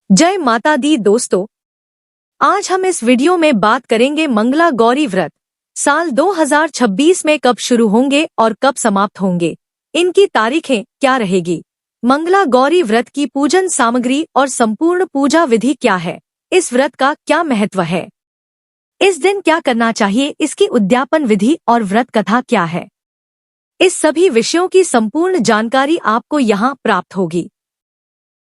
जय माता दी दोस्तों, आज हम इस वीडियो में बात करेंगे मंगला गौरी व्रत साल 2026 में कब शुरू होंगे और कब समाप्त होंगे। इनकी तारीखें क्या रहेगी, मंगला गौरी व्रत की पूजन सामग्री और संपूर्ण पूजा विधि क्या है, इस व्रत का क्या महत्व है, इस दिन क्या करना चाहिए, इसकी उद्यापन विधि और व्रत कथा क्या है। इस सभी विषयों की संपूर्ण जानकारी आपको यहाँ प्राप्त होगी।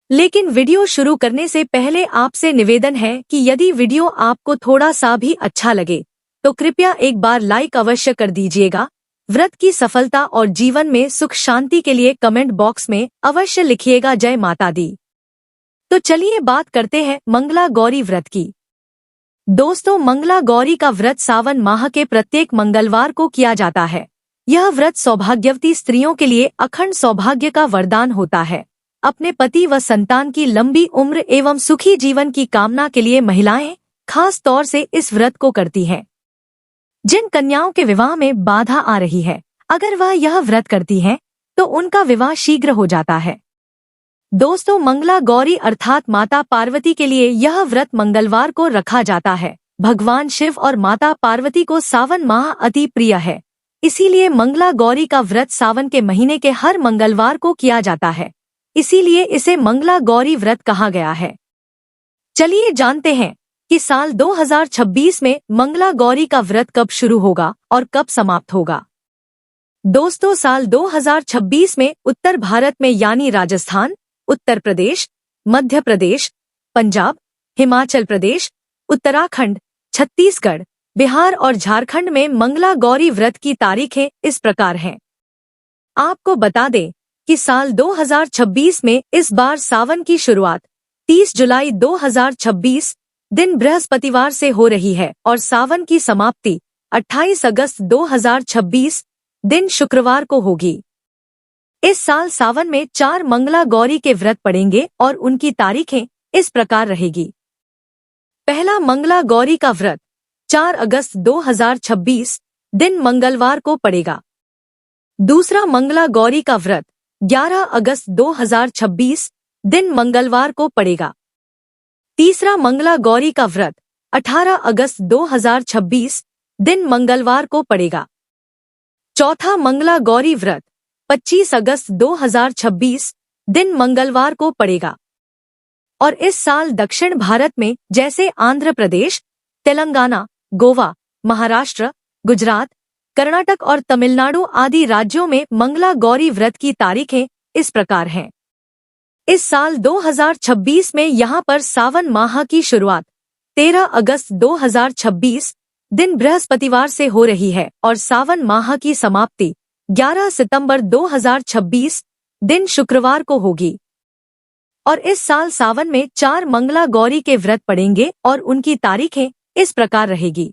लेकिन वीडियो शुरू करने से पहले आपसे निवेदन है कि यदि वीडियो आपको थोड़ा सा भी अच्छा लगे तो कृपया एक बार लाइक अवश्य कर दीजिएगा। व्रत की सफलता और जीवन में सुख शांति के लिए कमेंट बॉक्स में अवश्य लिखिएगा जय माता दी। तो चलिए बात करते हैं मंगला गौरी व्रत की। दोस्तों, मंगला गौरी का व्रत सावन माह के प्रत्येक मंगलवार को किया जाता है। यह व्रत सौभाग्यवती स्त्रियों के लिए अखंड सौभाग्य का वरदान होता है। अपने पति व संतान की लंबी उम्र एवं सुखी जीवन की कामना के लिए महिलाएं खास तौर से इस व्रत को करती हैं। जिन कन्याओं के विवाह में बाधा आ रही है, अगर वह यह व्रत करती हैं, तो उनका विवाह शीघ्र हो जाता है। दोस्तों, मंगला गौरी अर्थात माता पार्वती के लिए यह व्रत मंगलवार को रखा जाता है। भगवान शिव और माता पार्वती को सावन माह अति प्रिय है, इसीलिए मंगला गौरी का व्रत सावन के महीने के हर मंगलवार को किया जाता है। इसीलिए इसे मंगला गौरी व्रत कहा गया है। चलिए जानते हैं कि साल 2026 में मंगला गौरी का व्रत कब शुरू होगा और कब समाप्त होगा। दोस्तों, साल 2026 में उत्तर भारत में यानी राजस्थान, उत्तर प्रदेश, मध्य प्रदेश, पंजाब, हिमाचल प्रदेश, उत्तराखंड, छत्तीसगढ़, बिहार और झारखंड में मंगला गौरी व्रत की तारीखें इस प्रकार हैं। आपको बता दें कि साल 2026 में इस बार सावन की शुरुआत 30 जुलाई 2026 दिन बृहस्पतिवार से हो रही है और सावन की समाप्ति 28 अगस्त 2026 दिन शुक्रवार को होगी। इस साल सावन में 4 मंगला गौरी के व्रत पड़ेंगे और उनकी तारीखें इस प्रकार रहेगी। पहला मंगला गौरी का व्रत 4 अगस्त 2026 दिन मंगलवार को पड़ेगा। दूसरा मंगला गौरी का व्रत 11 अगस्त 2026 दिन मंगलवार को पड़ेगा। तीसरा मंगला गौरी का व्रत 18 अगस्त 2026 दिन मंगलवार को पड़ेगा। चौथा मंगला गौरी व्रत 25 अगस्त 2026 दिन मंगलवार को पड़ेगा। और इस साल दक्षिण भारत में जैसे आंध्र प्रदेश, तेलंगाना, गोवा, महाराष्ट्र, गुजरात, कर्नाटक और तमिलनाडु आदि राज्यों में मंगला गौरी व्रत की तारीखें इस प्रकार हैं। इस साल 2026 में यहां पर सावन माह की शुरुआत 13 अगस्त 2026 दिन बृहस्पतिवार से हो रही है और सावन माह की समाप्ति 11 सितंबर 2026 दिन शुक्रवार को होगी। और इस साल सावन में 4 मंगला गौरी के व्रत पड़ेंगे और उनकी तारीखें इस प्रकार रहेगी,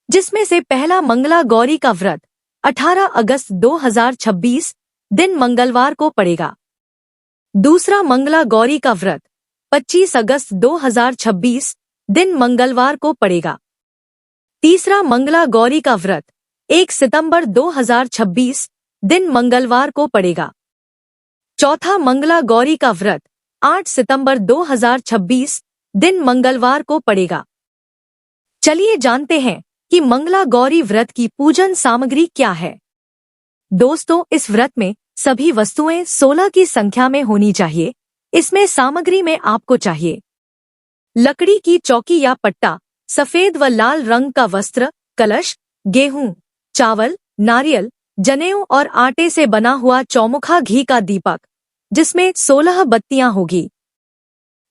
जिसमें से पहला मंगला गौरी का व्रत 18 अगस्त 2026 दिन मंगलवार को पड़ेगा। दूसरा मंगला गौरी का व्रत 25 अगस्त 2026 दिन मंगलवार को पड़ेगा। तीसरा मंगला गौरी का व्रत 1 सितंबर 2026 दिन मंगलवार को पड़ेगा। चौथा मंगला गौरी का व्रत 8 सितंबर 2026 दिन मंगलवार को पड़ेगा। चलिए जानते हैं कि मंगला गौरी व्रत की पूजन सामग्री क्या है। दोस्तों, इस व्रत में सभी वस्तुएं 16 की संख्या में होनी चाहिए। इसमें सामग्री में आपको चाहिए लकड़ी की चौकी या पट्टा, सफेद व लाल रंग का वस्त्र, कलश, गेहूं, चावल, नारियल, जनेऊ और आटे से बना हुआ चौमुखा घी का दीपक, जिसमें 16 बत्तियां होगी।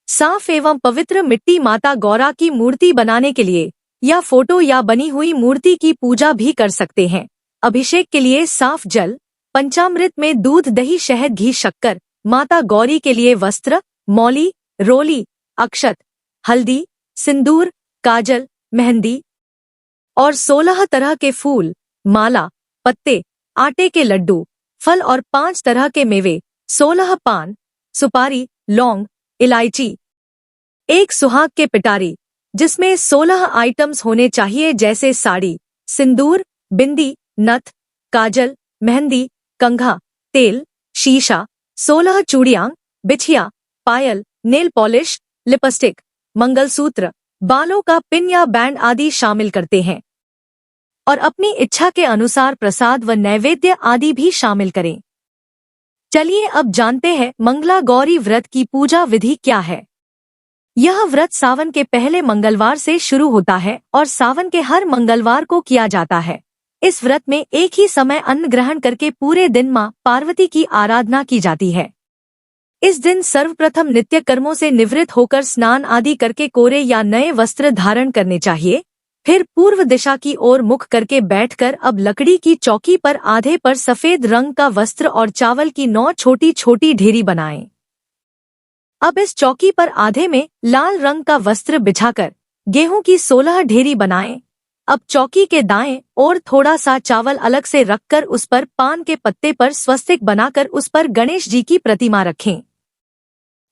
साफ एवं पवित्र मिट्टी माता गौरा की मूर्ति बनाने के लिए या फोटो या बनी हुई मूर्ति की पूजा भी कर सकते हैं। अभिषेक के लिए साफ जल, पंचामृत में दूध, दही, शहद, घी, शक्कर, माता गौरी के लिए वस्त्र, मौली, रोली, अक्षत, हल्दी, सिंदूर, काजल, मेहंदी और 16 तरह के फूल, माला, पत्ते, आटे के लड्डू, फल और 5 तरह के मेवे, 16 पान, सुपारी, लौंग, इलायची, एक सुहाग के पिटारी, जिसमें 16 आइटम्स होने चाहिए जैसे साड़ी, सिंदूर, बिंदी, नथ, काजल, मेहंदी, कंघा, तेल, शीशा, 16 चूड़ियां, बिछिया, पायल, नेल पॉलिश, लिपस्टिक, मंगलसूत्र, बालों का पिन या बैंड आदि शामिल करते हैं और अपनी इच्छा के अनुसार प्रसाद व नैवेद्य आदि भी शामिल करें। चलिए अब जानते हैं मंगला गौरी व्रत की पूजा विधि क्या है। यह व्रत सावन के पहले मंगलवार से शुरू होता है और सावन के हर मंगलवार को किया जाता है। इस व्रत में एक ही समय अन्न ग्रहण करके पूरे दिन मां पार्वती की आराधना की जाती है। इस दिन सर्वप्रथम नित्य कर्मों से निवृत्त होकर स्नान आदि करके कोरे या नए वस्त्र धारण करने चाहिए। फिर पूर्व दिशा की ओर मुख करके बैठकर अब लकड़ी की चौकी पर आधे पर सफेद रंग का वस्त्र और चावल की 9 छोटी छोटी ढेरी बनाएं। अब इस चौकी पर आधे में लाल रंग का वस्त्र बिछाकर गेहूं की 16 ढेरी बनाएं। अब चौकी के दाएं और थोड़ा सा चावल अलग से रखकर उस पर पान के पत्ते पर स्वस्तिक बनाकर उस पर गणेश जी की प्रतिमा रखें।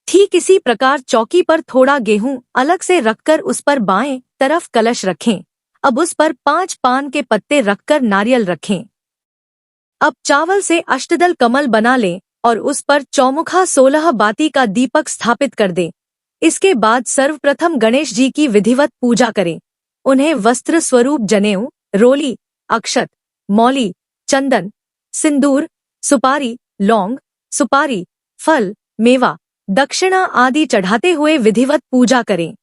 ठीक इसी प्रकार चौकी पर थोड़ा गेहूं अलग से रखकर उस पर बाएं तरफ कलश रखें। अब उस पर 5 पान के पत्ते रखकर नारियल रखें। अब चावल से अष्टदल कमल बना लें और उस पर चौमुखा 16 बाती का दीपक स्थापित कर दें। इसके बाद सर्वप्रथम गणेश जी की विधिवत पूजा करें। उन्हें वस्त्र स्वरूप जनेऊ, रोली, अक्षत, मौली, चंदन, सिंदूर, सुपारी, लौंग, सुपारी, फल, मेवा, दक्षिणा आदि चढ़ाते हुए विधिवत पूजा करें।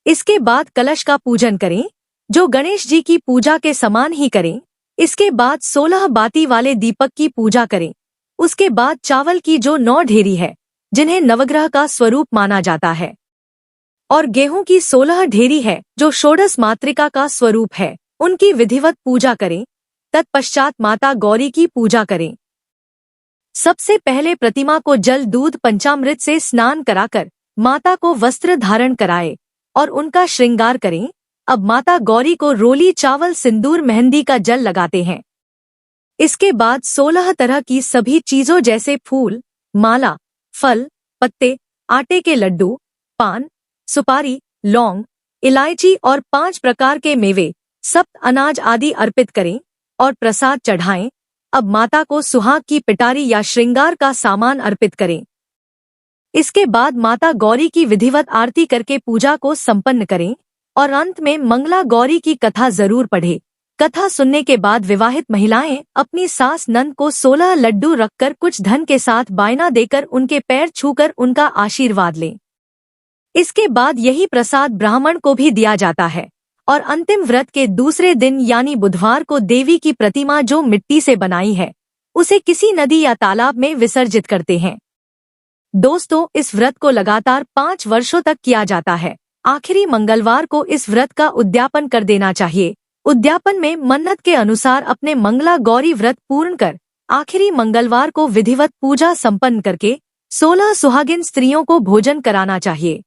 इसके बाद कलश का पूजन करें, जो गणेश जी की पूजा के समान ही करें। इसके बाद 16 बाती वाले दीपक की पूजा करें। उसके बाद चावल की जो 9 ढेरी है, जिन्हें नवग्रह का स्वरूप माना जाता है, और गेहूं की 16 ढेरी है, जो षोडश मातृका का स्वरूप है, उनकी विधिवत पूजा करें। तत्पश्चात माता गौरी की पूजा करें। सबसे पहले प्रतिमा को जल दूध पंचामृत से स्नान कराकर माता को वस्त्र धारण कराए और उनका श्रृंगार करें। अब माता गौरी को रोली, चावल, सिंदूर, मेहंदी का जल लगाते हैं। इसके बाद 16 तरह की सभी चीजों जैसे फूल, माला, फल, पत्ते, आटे के लड्डू, पान, सुपारी, लौंग, इलायची और 5 प्रकार के मेवे, सप्त अनाज आदि अर्पित करें और प्रसाद चढ़ाएं। अब माता को सुहाग की पिटारी या श्रृंगार का सामान अर्पित करें। इसके बाद माता गौरी की विधिवत आरती करके पूजा को संपन्न करें और अंत में मंगला गौरी की कथा जरूर पढ़े। कथा सुनने के बाद विवाहित महिलाएं अपनी सास नंद को 16 लड्डू रखकर कुछ धन के साथ बायना देकर उनके पैर छूकर उनका आशीर्वाद लें। इसके बाद यही प्रसाद ब्राह्मण को भी दिया जाता है और अंतिम व्रत के दूसरे दिन यानी बुधवार को देवी की प्रतिमा जो मिट्टी से बनाई है, उसे किसी नदी या तालाब में विसर्जित करते हैं। दोस्तों, इस व्रत को लगातार 5 वर्षों तक किया जाता है। आखिरी मंगलवार को इस व्रत का उद्यापन कर देना चाहिए। उद्यापन में मन्नत के अनुसार अपने मंगला गौरी व्रत पूर्ण कर आखिरी मंगलवार को विधिवत पूजा संपन्न करके 16 सुहागिन स्त्रियों को भोजन कराना चाहिए,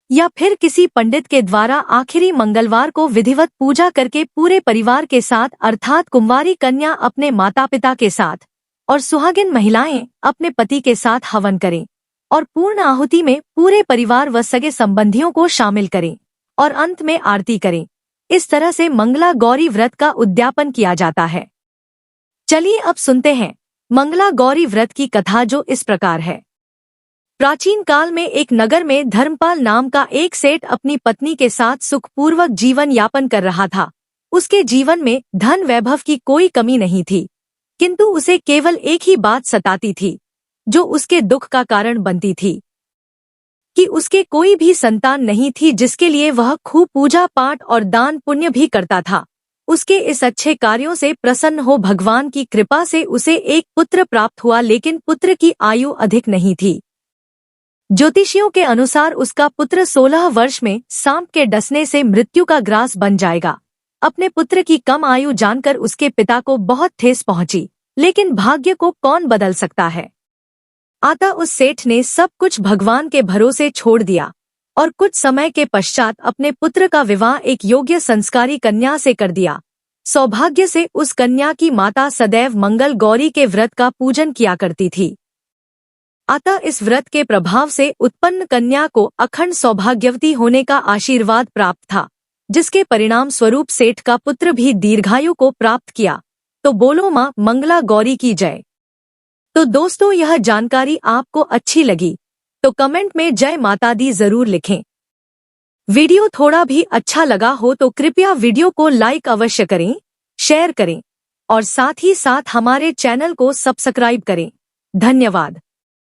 या फिर किसी पंडित के द्वारा आखिरी मंगलवार को विधिवत पूजा करके पूरे परिवार के साथ अर्थात कुंवारी कन्या अपने माता पिता के साथ और सुहागिन महिलाएं अपने पति के साथ हवन करें और पूर्ण आहुति में पूरे परिवार व सगे संबंधियों को शामिल करें और अंत में आरती करें। इस तरह से मंगला गौरी व्रत का उद्यापन किया जाता है। चलिए अब सुनते हैं मंगला गौरी व्रत की कथा, जो इस प्रकार है। प्राचीन काल में एक नगर में धर्मपाल नाम का एक सेठ अपनी पत्नी के साथ सुखपूर्वक जीवन यापन कर रहा था। उसके जीवन में धन वैभव की कोई कमी नहीं थी, किंतु उसे केवल एक ही बात सताती थी, जो उसके दुख का कारण बनती थी कि उसके कोई भी संतान नहीं थी, जिसके लिए वह खूब पूजा पाठ और दान पुण्य भी करता था। उसके इस अच्छे कार्यों से प्रसन्न हो भगवान की कृपा से उसे एक पुत्र प्राप्त हुआ, लेकिन पुत्र की आयु अधिक नहीं थी। ज्योतिषियों के अनुसार उसका पुत्र 16 वर्ष में सांप के डसने से मृत्यु का ग्रास बन जाएगा। अपने पुत्र की कम आयु जानकर उसके पिता को बहुत ठेस पहुंची, लेकिन भाग्य को कौन बदल सकता है। अतः उस सेठ ने सब कुछ भगवान के भरोसे छोड़ दिया और कुछ समय के पश्चात अपने पुत्र का विवाह एक योग्य संस्कारी कन्या से कर दिया। सौभाग्य से उस कन्या की माता सदैव मंगल गौरी के व्रत का पूजन किया करती थी। अतः इस व्रत के प्रभाव से उत्पन्न कन्या को अखंड सौभाग्यवती होने का आशीर्वाद प्राप्त था, जिसके परिणाम स्वरूप सेठ का पुत्र भी दीर्घायु को प्राप्त किया। तो बोलो मां मंगला गौरी की जय। तो दोस्तों, यह जानकारी आपको अच्छी लगी तो कमेंट में जय माता दी जरूर लिखें। वीडियो थोड़ा भी अच्छा लगा हो तो कृपया वीडियो को लाइक अवश्य करें, शेयर करें और साथ ही साथ हमारे चैनल को सब्सक्राइब करें। धन्यवाद।